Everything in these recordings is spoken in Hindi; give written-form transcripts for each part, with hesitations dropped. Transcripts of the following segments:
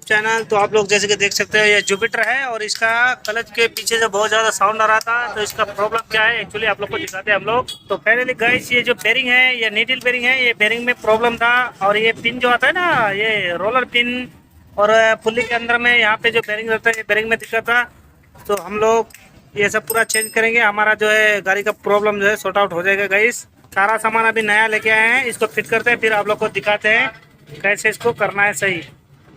चैनल। तो आप लोग जैसे कि देख सकते हैं ये जुपिटर है और इसका क्लच के पीछे से बहुत ज़्यादा साउंड आ रहा था। तो इसका प्रॉब्लम क्या है एक्चुअली आप लोग को दिखाते हैं हम लोग। तो फाइनली गाइस ये जो बेरिंग है ये नीडल बेरिंग है, ये बेरिंग में प्रॉब्लम था। और ये पिन जो आता है ना ये रोलर पिन और पुल्ली के अंदर में यहाँ पे जो बेरिंग रहता है ये बेरिंग में दिक्कत था। तो हम लोग ये सब पूरा चेंज करेंगे, हमारा जो है गाड़ी का प्रॉब्लम जो है सॉर्ट आउट हो जाएगा गाइस। सारा सामान अभी नया लेके आए हैं, इसको फिट करते हैं फिर आप लोग को दिखाते हैं कैसे इसको करना है सही।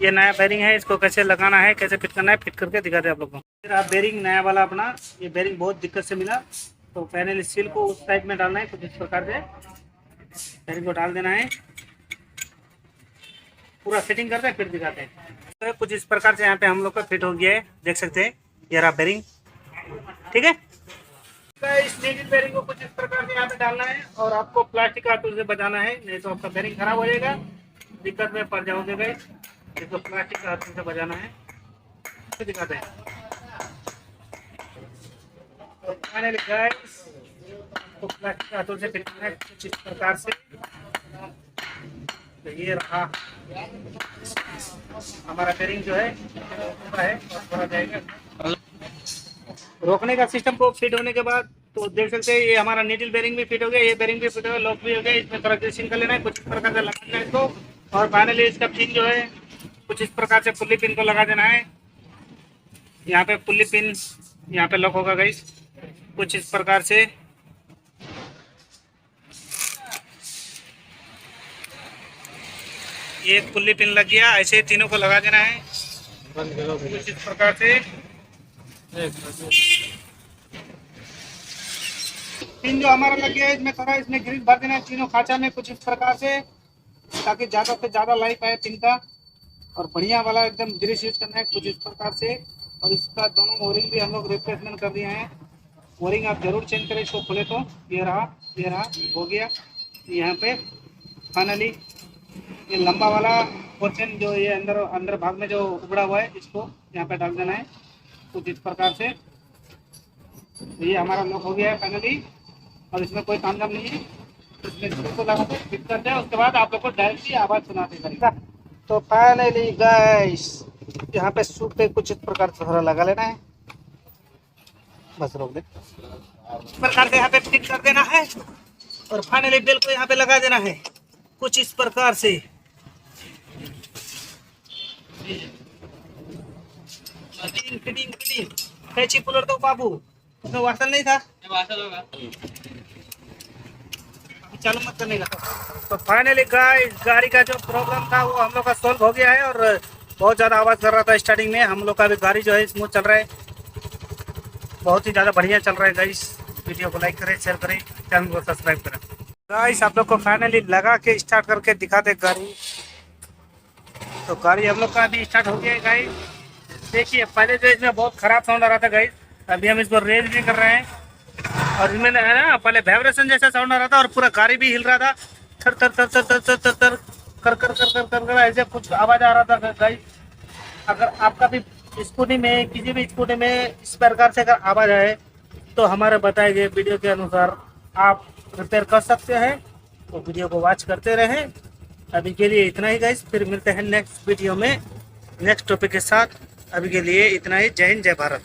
ये नया बेरिंग है, इसको कैसे लगाना है कैसे फिट करना है, फिट करके दिखाते हैं आप लोग को। फिर आप बेरिंग नया वाला अपना, ये बेरिंग बहुत दिक्कत से मिला। तो पहले सील को उस टाइप में डालना है कुछ इस प्रकार से, बेरिंग को डाल देना है, पूरा फिटिंग करते हैं फिर दिखाते हैं। तो कुछ इस प्रकार से यहाँ पे हम लोग का फिट हो गया है, देख सकते हैं ये रहा बेरिंग। ठीक है, इस नीडल बेरिंग को कुछ इस प्रकार से यहाँ पे डालना है और आपको प्लास्टिक कार्टून से बचाना है, नहीं तो आपका बेरिंग खराब हो जाएगा, दिक्कत में पड़ जाओगे गाइस। इसको प्लास्टिक कार्टून से बचाना है, तो दिखाते हैं। तो फाइनली गाइस तो प्लास्टिक कार्टून से फिट करना है कुछ इस प्रकार से। तो ये रहा हमारा बेरिंग जो है और भरा जाएगा। रोकने का सिस्टम को फिट होने के बाद तो देख सकते हैं ये हमारा नीडल बेरिंग भी फिट हो गया, ये बेरिंग भी फिट हो गया, लॉक भी हो गया। इसमें थोड़ा ग्रीसिंग कर लेना है, कुछ इस प्रकार से लगा देना है इसको। और फाइनली इसका पिन जो है कुछ इस प्रकार से पुल्ली पिन को लगा देना है। यहाँ पे पुल्ली पिन यहाँ पे लॉक होगा गाइस, कुछ इस प्रकार से। ये पुल्ली पिन लग गया, ऐसे ही तीनों को लगा देना है कुछ इस प्रकार से। पिन जो हमारा लग गया है इसमें थोड़ा इसमें ग्रीस भर देना है तीनों खांचा में कुछ इस प्रकार से, ताकि ज़्यादा से ज़्यादा लाइफ आए पिन का। और बढ़िया वाला एकदम ग्रीस यूज करना है कुछ इस प्रकार से। और इसका दोनों ओरिंग भी हम लोग रिप्लेसमेंट कर दिए हैं, ओरिंग आप जरूर चेंज करें इसको खोले तो। ये रहा हो गया। यहाँ पे फाइनली ये लंबा वाला पोर्शन जो ये अंदर भाग में जो उबड़ा हुआ है इसको यहाँ पे डाल देना है कुछ इस प्रकार से। ये हमारा लॉक हो गया है फाइनली, और इसमें कोई तामझाम नहीं है। इसमें इसको लगा के फिट करते हैं, उसके बाद आप लोग को डायरेक्टली आवाज़ सुनाते करेगा। तो फाइनली गाइस यहाँ पे सूट पे कुछ इस प्रकार से थोड़ा लगा लेना है, बस रोक दे। इस प्रकार से यहाँ पे फिट कर देना है और फाइनली बेल को यहाँ पे लगा देना है कुछ इस प्रकार से। फिटिंग कैची पुलर तो बाबू उसमें वासल नहीं था, वासल होगा चालू मत करने का। तो फाइनली गाइस गाड़ी का जो प्रॉब्लम था वो हम लोग का सॉल्व हो गया है। और बहुत ज़्यादा आवाज़ कर रहा था स्टार्टिंग में, हम लोग का भी गाड़ी जो है स्मूथ चल रहा है, बहुत ही ज़्यादा बढ़िया चल रहा है गाइस। वीडियो को लाइक करें, शेयर करें, चैनल को सब्सक्राइब करें गाइस। आप लोग को फाइनली लगा के स्टार्ट करके दिखा दे गाड़ी। तो गाड़ी हम लोग का अभी स्टार्ट हो गया है गाइस। देखिए पहले जो इसमें बहुत ख़राब साउंड आ रहा था गाइस, अभी हम इसको रेज भी कर रहे हैं। और इसमें है ना पहले वाइब्रेशन जैसा साउंड आ रहा था और पूरा गाड़ी भी हिल रहा था, थर थर थर थर थर थर थर थर कर कर कर कर कर कर ऐसे कुछ आवाज़ आ रहा था गाइस। अगर आपका भी स्कूटी में किसी भी स्कूटी में इस प्रकार से अगर आवाज़ आए तो हमारे बताए गए वीडियो के अनुसार आप रिपेयर कर सकते हैं। तो वीडियो को वॉच करते रहें। अभी के लिए इतना ही गाइस, फिर मिलते हैं नेक्स्ट वीडियो में नेक्स्ट टॉपिक के साथ। अभी के लिए इतना ही, जय हिंद जय भारत।